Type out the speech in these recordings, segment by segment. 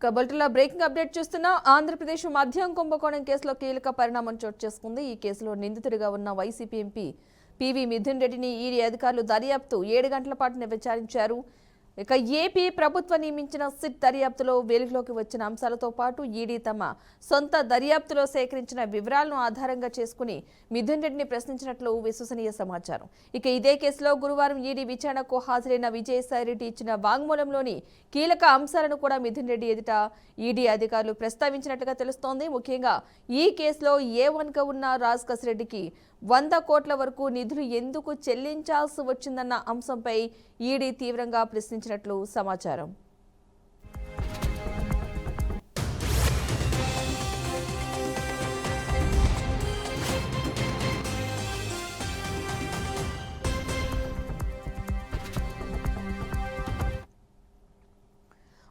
బులెటిన్లో breaking update చూస్తున్నా. ఆంధ్రప్రదేశ్ మద్యం కుంభకోణం కేసులో కీలక పరిణామం చోటు చేసుకుంది. ఈ కేసులో నిందితుడిగా ఉన్న వైసీపీ ఎంపీ పివి మిథున్ రెడ్డిని ఈడీ అధికారులు దర్యాప్తు 7 గంటల పాటు విచారించారు. ఇక ఏపీ ప్రభుత్వం నియమించిన సిట్ దర్యాప్తులో వెలుగులోకి వచ్చిన అంశాలతో పాటు ఈడీ తమ సొంత దర్యాప్తులో సేకరించిన వివరాలను ఆధారంగా చేసుకుని మిథున్ రెడ్డిని ప్రశ్నించినట్లు విశ్వసనీయ సమాచారం. ఇక ఇదే కేసులో గురువారం ఈడీ విచారణకు హాజరైన విజయసాయిరెడ్డి ఇచ్చిన వాంగ్మూలంలోని కీలక అంశాలను కూడా మిథున్ రెడ్డి ఎదుట ఈడీ అధికారులు ప్రస్తావించినట్లుగా తెలుస్తోంది. ముఖ్యంగా ఈ కేసులో A1గా ఉన్న రాజకేశ్ రెడ్డికి 100 కోట్ల వరకు నిధులు ఎందుకు చెల్లించాల్సి వచ్చిందన్న అంశంపై ఈడీ తీవ్రంగా ప్రశ్నించినట్లు సమాచారం.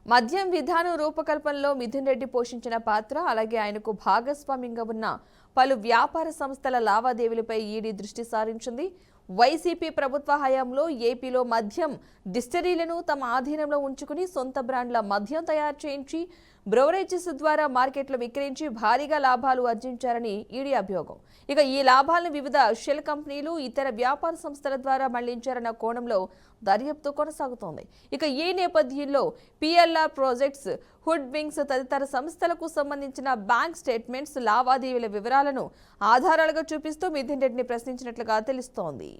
మద్యం విధానం రూపకల్పనలో మిథున్ రెడ్డి పోషించిన పాత్ర, అలాగే ఆయనకు భాగస్వామ్యంగా ఉన్న పలు వ్యాపార సంస్థల లావాదేవీలపై ఈడీ దృష్టి సారించింది. వైసీపీ ప్రభుత్వ హయాంలో ఏపీలో మద్యం డిస్టరీలను తమ ఆధీనంలో ఉంచుకుని సొంత బ్రాండ్ల మద్యం తయారు చేయించి బ్రవరేజెస్ ద్వారా మార్కెట్లో విక్రయించి భారీగా లాభాలు ఆర్జించారని ఈడీ అభియోగం. ఇక ఈ లాభాలను వివిధ షెల్ కంపెనీలు, ఇతర వ్యాపార సంస్థల ద్వారా మళ్లించారన్న కోణంలో దర్యాప్తు కొనసాగుతోంది. ఇక ఈ నేపథ్యంలో PLR ప్రాజెక్ట్స్, హుడ్ వింగ్స్ తదితర సంస్థలకు సంబంధించిన బ్యాంక్ స్టేట్మెంట్స్, లావాదేవీల వివరాలను ఆధారాలుగా చూపిస్తూ మిథున్ రెడ్డిని ప్రశ్నించినట్లుగా తెలుస్తోంది.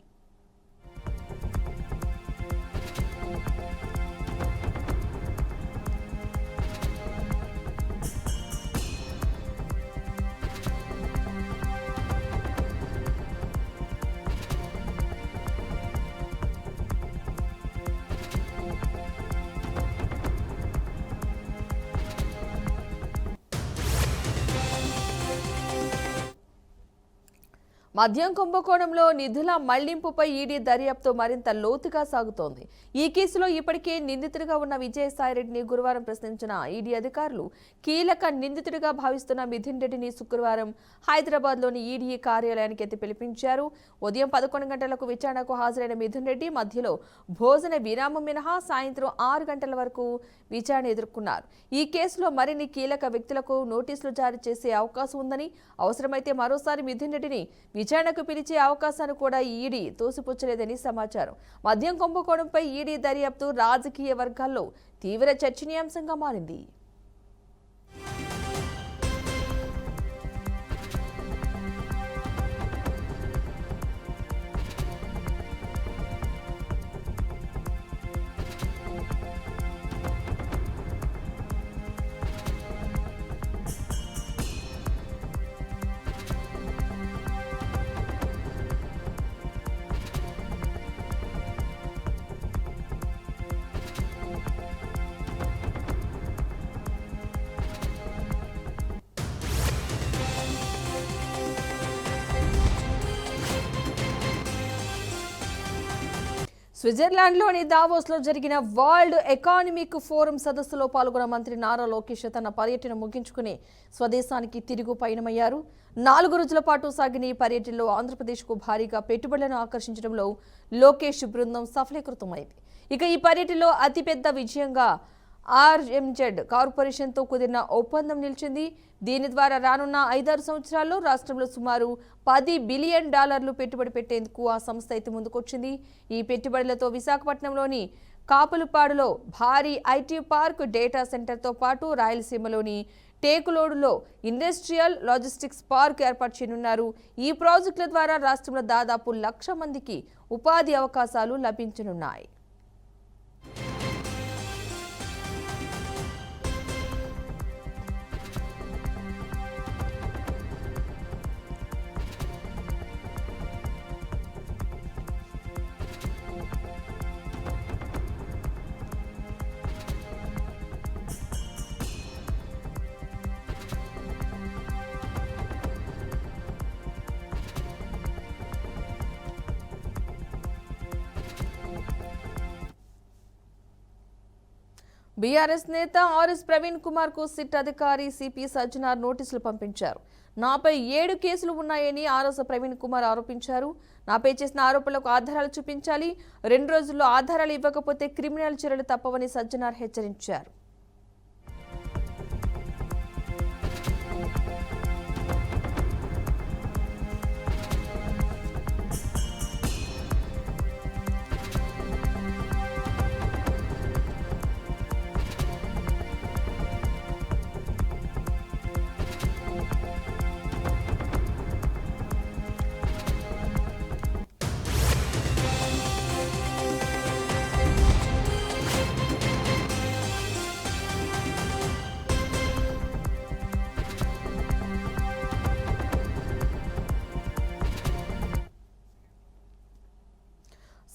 మద్యం కుంభకోణంలో నిధుల మళ్లింపుపై ఈడీ దర్యాప్తు మరింత లోతుగా సాగుతోంది. ఈ కేసులో ఇప్పటికే నిందితుడిగా ఉన్న విజయసాయిరెడ్డిని గురువారం ప్రశ్నించిన ఈడీ అధికారులు కీలక నిందితుడిగా భావిస్తున్న మిథున్ రెడ్డిని శుక్రవారం హైదరాబాద్లోని ఈడీ కార్యాలయానికి ఎత్తి పిలిపించారు. ఉదయం 11 గంటలకు విచారణకు హాజరైన మిథున్ రెడ్డి మధ్యలో భోజన విరామం మినహా సాయంత్రం 6 గంటల వరకు విచారణ ఎదుర్కొన్నారు. ఈ కేసులో మరిన్ని కీలక వ్యక్తులకు నోటీసులు జారీ చేసే అవకాశం ఉందని, అవసరమైతే మరోసారి మిథున్ రెడ్డిని విచారణకు పిలిచే అవకాశాన్ని కూడా ఈడీ తోసిపుచ్చలేదని సమాచారం. మద్యం కుంభకోణంపై ఈడీ దర్యాప్తు రాజకీయ వర్గాల్లో తీవ్ర చర్చనీయాంశంగా మారింది. స్విట్జర్లాండ్లోని దావోస్లో జరిగిన వరల్డ్ ఎకానమిక్ ఫోరం సదస్సులో పాల్గొన్న మంత్రి నారా లోకేష్ తన పర్యటన ముగించుకుని స్వదేశానికి తిరుగు పయనమయ్యారు. 4 రోజుల పాటు సాగిన ఈ పర్యటనలో ఆంధ్రప్రదేశ్కు భారీగా పెట్టుబడులను ఆకర్షించడంలో లోకేష్ బృందం సఫలీకృతమైంది. ఇక ఈ పర్యటనలో అతిపెద్ద విజయంగా RMZ కార్పొరేషన్తో కుదిరిన ఒప్పందం నిలిచింది. దీని ద్వారా రానున్న 5-6 సంవత్సరాల్లో రాష్ట్రంలో సుమారు $10 బిలియన్ పెట్టుబడి పెట్టేందుకు ఆ సంస్థ అయితే ముందుకొచ్చింది. ఈ పెట్టుబడులతో విశాఖపట్నంలోని కాపులపాడులో భారీ IT పార్క్, డేటా సెంటర్తో పాటు రాయలసీమలోని టేకులోడులో ఇండస్ట్రియల్ లాజిస్టిక్స్ పార్క్ ఏర్పాటు చేయనున్నారు. ఈ ప్రాజెక్టుల ద్వారా రాష్ట్రంలో దాదాపు 1,00,000 మందికి ఉపాధి అవకాశాలు లభించనున్నాయి. బీఆర్ఎస్ నేత ఆర్ఎస్ ప్రవీణ్ కుమార్ కు సిట్ అధికారి సిపి సజ్జనార్ నోటీసులు పంపించారు. నాపై 7 కేసులు ఉన్నాయని ఆర్ఎస్ ప్రవీణ్ కుమార్ ఆరోపించారు. నాపై చేసిన ఆరోపణలకు ఆధారాలు చూపించాలి, 2 రోజుల్లో ఆధారాలు ఇవ్వకపోతే క్రిమినల్ చర్యలు తప్పవని సజ్జనార్ హెచ్చరించారు.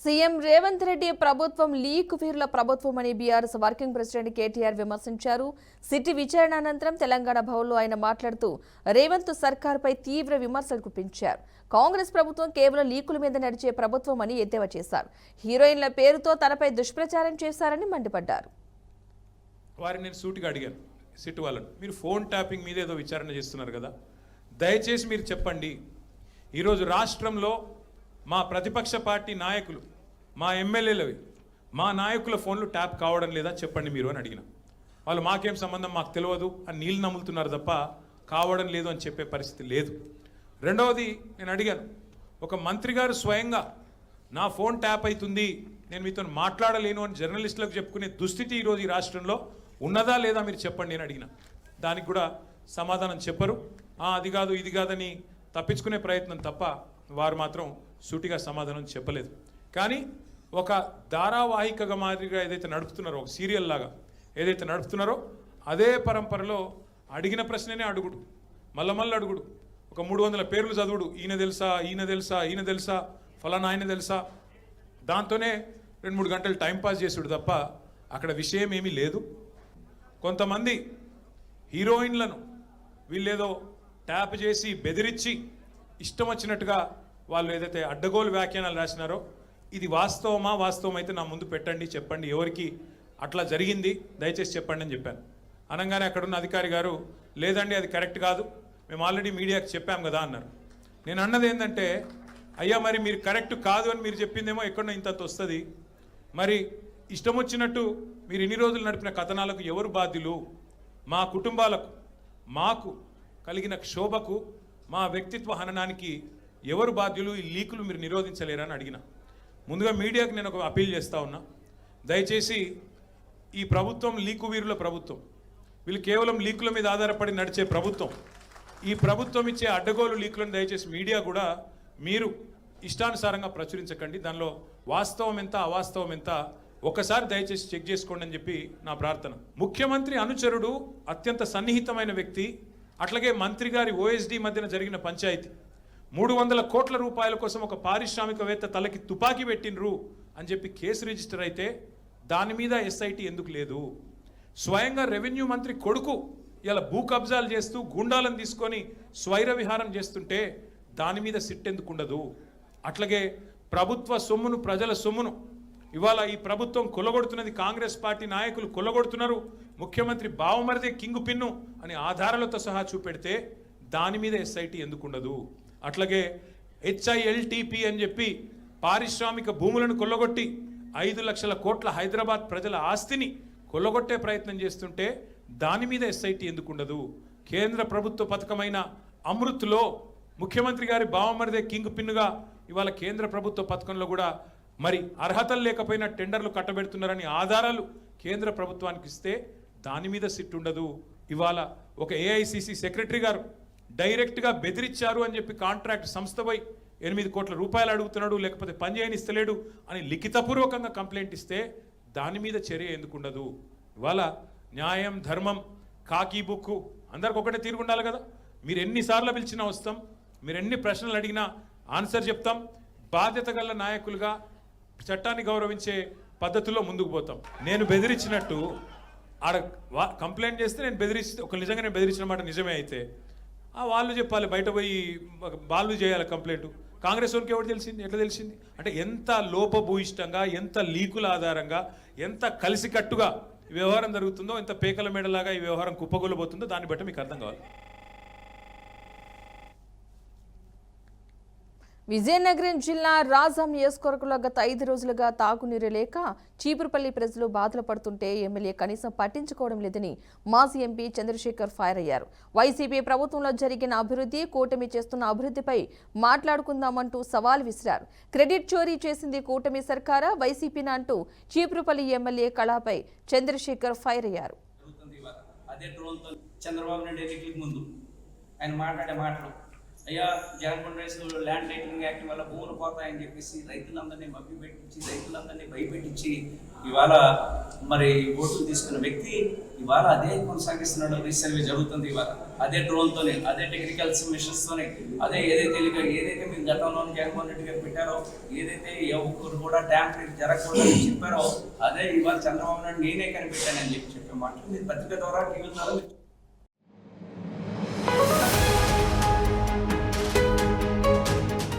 సీఎం రేవంత్ రెడ్డి ప్రభుత్వం లీక్ వీరుల ప్రభుత్వం అని బీఆర్ఎస్ వర్కింగ్ ప్రెసిడెంట్ కేటీఆర్ విమర్శించారు. సిటీ విచారణ అనంతరం తెలంగాణ భవన్లో ఆయన మాట్లాడుతూ రేవంత్ సర్కార్పై తీవ్ర విమర్శలు గుప్పించారు. కాంగ్రెస్ ప్రభుత్వం కేవలం లీకుల మీద నడిచే ప్రభుత్వం అని ఎద్దేవా చేశారు. హీరోయిన్ల పేరుతో తనపై దుష్ప్రచారం చేశారని మండిపడ్డారు. వారిని నేను సూటిగా అడిగాను, సిట్ వాళ్ళను, మీరు ఫోన్ ట్యాపింగ్ మీద ఏదో విచారణ చేస్తున్నారు కదా, దయచేసి మీరు చెప్పండి, ఈరోజు రాష్ట్రంలో మా ప్రతిపక్ష పార్టీ నాయకులు, మా ఎమ్మెల్యేలవి, మా నాయకుల ఫోన్లు ట్యాప్ కావడం లేదా చెప్పండి మీరు అని అడిగిన. వాళ్ళు మాకేం సంబంధం, మాకు తెలియదు అని నీళ్ళు నమ్ములుతున్నారు తప్ప కావడం లేదు అని చెప్పే పరిస్థితి లేదు. రెండవది నేను అడిగాను, ఒక మంత్రి గారు స్వయంగా నా ఫోన్ ట్యాప్ అవుతుంది, నేను మీతో మాట్లాడలేను అని జర్నలిస్టులకు చెప్పుకునే దుస్థితి ఈరోజు ఈ రాష్ట్రంలో ఉన్నదా లేదా మీరు చెప్పండి అని అడిగిన. దానికి కూడా సమాధానం చెప్పరు. అది కాదు ఇది కాదని తప్పించుకునే ప్రయత్నం తప్ప వారు మాత్రం సూటిగా సమాధానం చెప్పలేదు. కానీ ఒక ధారావాహికగా మాదిరిగా ఏదైతే నడుపుతున్నారో, ఒక సీరియల్ లాగా ఏదైతే నడుపుతున్నారో అదే పరంపరలో అడిగిన ప్రశ్ననే అడుగుడు, మళ్ళీ అడుగుడు, ఒక 300 పేర్లు చదువుడు, ఈయన తెలుసా ఈయన తెలుసా ఈయన తెలుసా ఫలానా ఆయన తెలుసా, దాంతోనే 2-3 గంటలు టైంపాస్ చేసుడు తప్ప అక్కడ విషయం ఏమీ లేదు. కొంతమంది హీరోయిన్లను వీళ్ళేదో ట్యాప్ చేసి బెదిరించి ఇష్టం వచ్చినట్టుగా వాళ్ళు ఏదైతే అడ్డగోలు వ్యాఖ్యానాలు రాసినారో ఇది వాస్తవం అయితే నా ముందు పెట్టండి, చెప్పండి ఎవరికి అట్లా జరిగింది దయచేసి చెప్పండి అని చెప్పాను. అనగానే అక్కడున్న అధికారి గారు లేదండి అది కరెక్ట్ కాదు, మేము ఆల్రెడీ మీడియాకి చెప్పాం కదా అన్నారు. నేను అన్నది ఏంటంటే, అయ్యా మరి మీరు కరెక్ట్ కాదు అని మీరు చెప్పిందేమో ఎక్కడో ఇంత వస్తుంది, మరి ఇష్టం వచ్చినట్టు మీరు ఇన్ని రోజులు నడిపిన కథనాలకు ఎవరు బాధ్యులు, మా కుటుంబాలకు మాకు కలిగిన క్షోభకు మా వ్యక్తిత్వ హననానికి ఎవరు బాధ్యులు, ఈ లీకులు మీరు నిరోధించలేరని అడిగిన. ముందుగా మీడియాకి నేను ఒక అపీల్ చేస్తూ ఉన్నా, దయచేసి ఈ ప్రభుత్వం లీకు వీరుల ప్రభుత్వం, వీళ్ళు కేవలం లీకుల మీద ఆధారపడి నడిచే ప్రభుత్వం. ఈ ప్రభుత్వం ఇచ్చే అడ్డగోలు లీకులను దయచేసి మీడియా కూడా మీరు ఇష్టానుసారంగా ప్రచురించకండి, దానిలో వాస్తవం ఎంత అవాస్తవం ఎంత ఒకసారి దయచేసి చెక్ చేసుకోండి అని చెప్పి నా ప్రార్థన. ముఖ్యమంత్రి అనుచరుడు, అత్యంత సన్నిహితమైన వ్యక్తి, అట్లాగే మంత్రి గారి ఓఎస్డీ మధ్యన జరిగిన పంచాయతీ 300 కోట్ల రూపాయల కోసం ఒక పారిశ్రామికవేత్త తలకి తుపాకీ పెట్టినరు అని చెప్పి కేసు రిజిస్టర్ అయితే దాని మీద ఎస్ఐటి ఎందుకు లేదు? స్వయంగా రెవెన్యూ మంత్రి కొడుకు ఇలా భూ కబ్జాలు చేస్తూ గుండాలను తీసుకొని స్వైర విహారం చేస్తుంటే దాని మీద సిట్ ఎందుకు ఉండదు? అట్లాగే ప్రభుత్వ సొమ్మును, ప్రజల సొమ్మును ఇవాళ ఈ ప్రభుత్వం కొల్లగొడుతున్నది, కాంగ్రెస్ పార్టీ నాయకులు కొల్లగొడుతున్నారు, ముఖ్యమంత్రి బావమరిదే కింగు పిన్ను అని ఆధారాలతో సహా చూపెడితే దాని మీద ఎస్ఐటి ఎందుకు ఉండదు? అట్లాగే HILTP అని చెప్పి పారిశ్రామిక భూములను కొల్లగొట్టి 5 లక్షల కోట్ల హైదరాబాద్ ప్రజల ఆస్తిని కొల్లగొట్టే ప్రయత్నం చేస్తుంటే దాని మీద ఎస్ఐటి ఎందుకు ఉండదు? కేంద్ర ప్రభుత్వ పథకమైన అమృత్లో ముఖ్యమంత్రి గారి బావమరిదే కింగ్ పిన్నుగా ఇవాళ కేంద్ర ప్రభుత్వ పథకంలో కూడా మరి అర్హతలు లేకపోయినా టెండర్లు కట్టబెడుతున్నారని ఆధారాలు కేంద్ర ప్రభుత్వానికి ఇస్తే దాని మీద సిట్ ఉండదు. ఇవాళ ఒక AICC సెక్రటరీ గారు డైరెక్ట్గా బెదిరించారు అని చెప్పి కాంట్రాక్ట్ సంస్థపై 8 కోట్ల రూపాయలు అడుగుతున్నాడు, లేకపోతే పని చేయనిస్తలేడు అని లిఖితపూర్వకంగా కంప్లైంట్ ఇస్తే దాని మీద చర్య ఎందుకు ఉండదు? ఇవాళ న్యాయం, ధర్మం, కాకి బుక్కు అందరికి ఒకటే తీరు ఉండాలి కదా. మీరు ఎన్నిసార్లు పిలిచినా వస్తాం, మీరు ఎన్ని ప్రశ్నలు అడిగినా ఆన్సర్ చెప్తాం. బాధ్యత గల నాయకులుగా చట్టాన్ని గౌరవించే పద్ధతుల్లో ముందుకు పోతాం. నేను బెదిరించినట్టు ఆడ కంప్లైంట్ చేస్తే నేను బెదిరిస్తే, ఒక నిజంగా నేను బెదిరించిన మాట నిజమే అయితే వాళ్ళు చెప్పాలి, బయట పోయి వాళ్ళు చేయాలి కంప్లైంట్. కాంగ్రెస్ వారికి ఎవరు తెలిసింది, ఎట్లా తెలిసింది? అంటే ఎంత లోపభూయిష్టంగా, ఎంత లీకుల ఆధారంగా, ఎంత కలిసికట్టుగా ఈ వ్యవహారం జరుగుతుందో, ఎంత పేకల మేడలాగా ఈ వ్యవహారం కుప్పగొల్లబోతుందో దాన్ని బట్టి మీకు అర్థం కావాలి. విజయనగరం జిల్లా రాజాం నియోజకవర్గంలో గత 5 రోజులుగా తాగునీరు లేక చీపురుపల్లి ప్రజలు బాధలు పడుతుంటే ఎమ్మెల్యే కనీసం పట్టించుకోవడం లేదని మాజీ ఎంపీ చంద్రశేఖర్ ఫైర్ అయ్యారు. వైసీపీ ప్రభుత్వంలో జరిగిన అభివృద్ధి, కూటమి చేస్తున్న అభివృద్ధిపై మాట్లాడుకుందామంటూ సవాల్ విసిరారు. క్రెడిట్ చోరీ చేసింది కూటమి సర్కారా, వైసీపీనా అంటూ చీపురుపల్లి ఎమ్మెల్యే కళాపై చంద్రశేఖర్ ఫైర్ అయ్యారు. అయ్యా Jaganmohan Reddy land titling act వల్ల భూములు పోతాయని చెప్పేసి రైతులందరినీ మభ్యపెట్టించి రైతులందరినీ భయపెట్టించి ఇవాళ మరి ఓట్లు తీసుకున్న వ్యక్తి ఇవాళ అదే కొనసాగిస్తున్నాడు. రీసర్వే జరుగుతుంది ఇవాళ అదే డ్రోన్తోనే, అదే టెక్నికల్స్ మిషన్స్తోనే, అదే ఏదైతే మీరు గతంలో జగన్మోహన్ రెడ్డి గారు పెట్టారో, ఏదైతే ఎవరు కూడా ట్యాంపరింగ్ జరగకూడదని చెప్పారో అదే ఇవాళ చంద్రబాబు నాయుడు నేనే కనిపెట్టానని చెప్పే మాటలు మీరు పత్రిక ద్వారా టీవీ ద్వారా